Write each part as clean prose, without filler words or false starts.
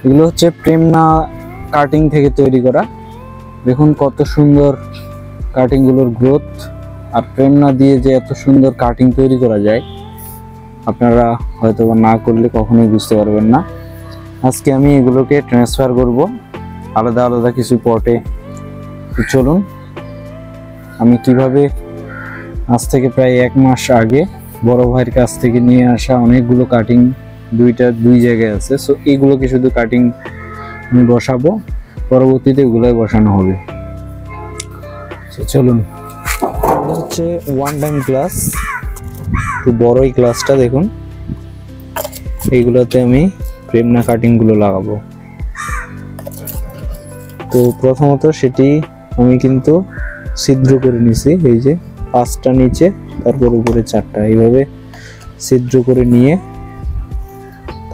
এগুলো হচ্ছে প্রেমনা কাটিং থেকে তৈরি করা। দেখুন কত সুন্দর কাটিং গুলোর গ্রোথ। আর প্রেমনা দিয়ে যে এত সুন্দর কাটিং তৈরি করা যায় আপনারা হয়তো না করলে কখনোই বুঝতে পারবেন না। আজকে আমি এগুলোকে ট্রান্সফার করব আলাদা আলাদা কিছু পটে। চলুন আমি কিভাবে আজ থেকে প্রায় 1 মাস আগে বড় ভাইয়ের কাছ থেকে নিয়ে আসা অনেকগুলো কাটিং দুই জায়গায় আছে, সো এইগুলোকে শুধু কাটিং আমি বসাবো, পরবর্তীতে এগুলোই বসানো হবে। চলুন, হচ্ছে 1 টাইম গ্লাস, একটু বড়ই গ্লাসটা দেখুন, এইগুলোতে আমি প্রেমনা কাটিং গুলো লাগাবো। তো প্রথমত সেটি আমি কিন্তু ছিদ্র করে নিছি, এই যে 5টা নিচে তারপর উপরে 4টা, এইভাবে ছিদ্র করে নিয়ে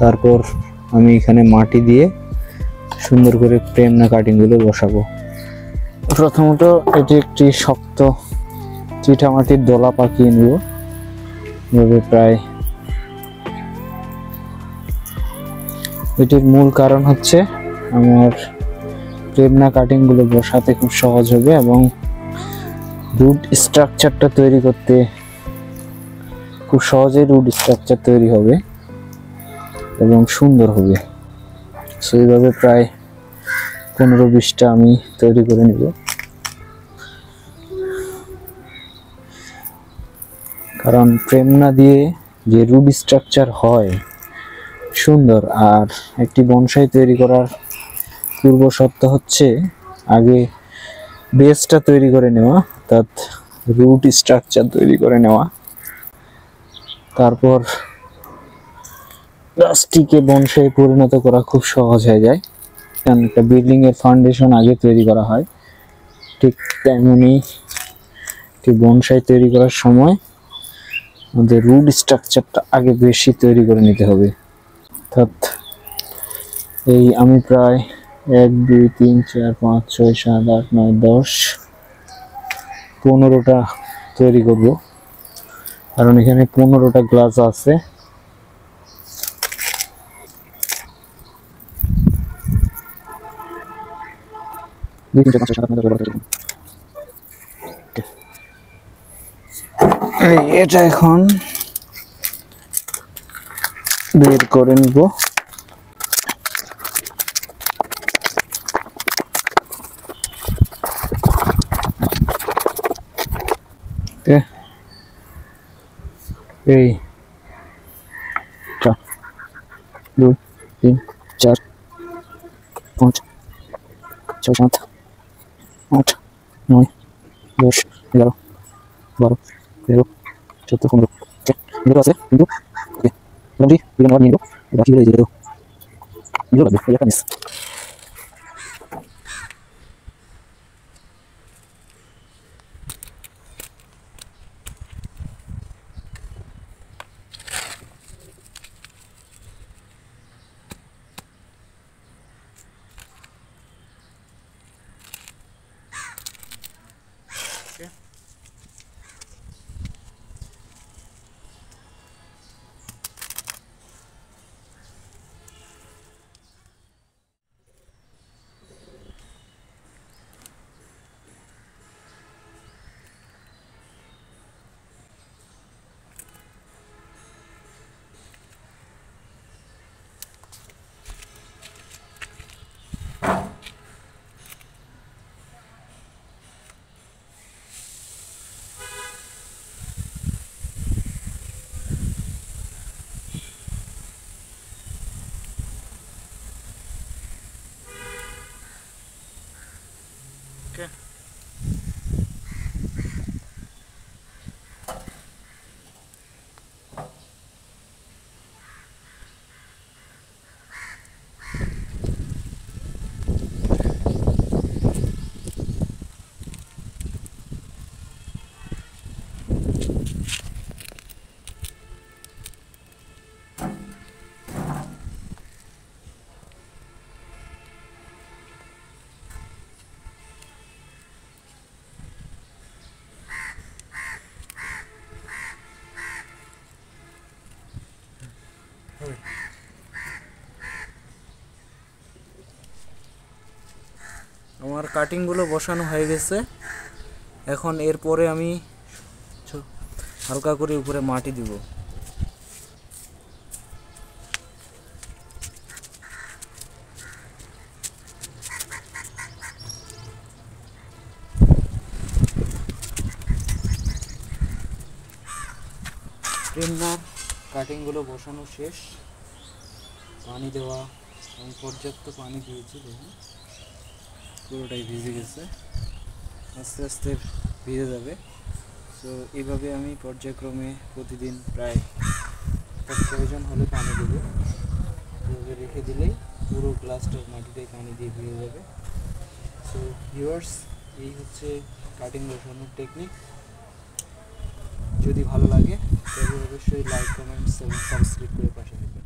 তারপর আমি এখানে মাটি দিয়ে সুন্দর করে প্রেমনা কাটিং গুলো বসাবো। প্রথমত এটি একটি শক্ত চিঠা মাটির দলা পাকিয়ে নেব, এভাবে প্রায়। এটির মূল কারণ হচ্ছে আমার প্রেমনা কাটিং গুলো বসাতে খুব সহজ হবে এবং রুট স্ট্রাকচারটা তৈরি করতে খুব সহজেই রুট স্ট্রাকচার তৈরি হবে এবং সুন্দর হবে। সো এইভাবে প্রায় 15-20টা আমি তৈরি করে নিব। কারণ প্রেমনা দিয়ে যে রুট স্ট্রাকচার হয় সুন্দর, আর একটি বনসাই তৈরি করার পূর্ব শর্ত হচ্ছে আগে বেসটা তৈরি করে নেওয়া, অর্থাৎ রুট স্ট্রাকচার তৈরি করে নেওয়া, তারপর গাছটিকে বনসাই পরিণত করা খুব সহজ হয়ে যায়। কারণ একটা বিল্ডিং এর ফাউন্ডেশন আগে তৈরি করা হয়, ঠিক তেমনি একটি বনসাই তৈরি করার সময় আমাদের রুট স্ট্রাকচারটা আগে বেশি তৈরি করে নিতে হবে। অর্থাৎ এই আমি প্রায় 1 2 3 4 5 6 7 8 9 10 15টা তৈরি করব, কারণ এখানে 15টা গ্লাস আছে। এটা এখন বের করে নিব। এই 1 2 3 4 5 6 7 8 9 10 11 12 13 14 15 এগুলো আছে কিন্তু মোটামুটি এগুলো নিয়ে নেবো, বাকিগুলো এই যে এগুলো লাগবে এই একটা মিস। আমার কাটিংগুলো বসানো হয়ে গেছে। এখন এরপরে আমি হালকা করে উপরে মাটি দিব। প্রিন্টার কাটিংগুলো বসানো শেষ, পানি দেওয়া, আমি পর্যাপ্ত পানি দিয়েছি, দেখুন পুরোটাই ভিজে গেছে, আস্তে আস্তে ভিজে যাবে। তো এইভাবে আমি পর্যায়ক্রমে প্রতিদিন প্রায় প্রয়োজন হলে পানি দেবো। এভাবে রেখে দিলেই পুরো গ্লাসটার মাটিটাই পানি দিয়ে ভিজে যাবে। সো ভিউয়ার্স, এই হচ্ছে কাটিং বসানোর টেকনিক। যদি ভালো লাগে তবে অবশ্যই লাইক, কমেন্টস এবং সাবস্ক্রাইব করে পাশে থাকবেন।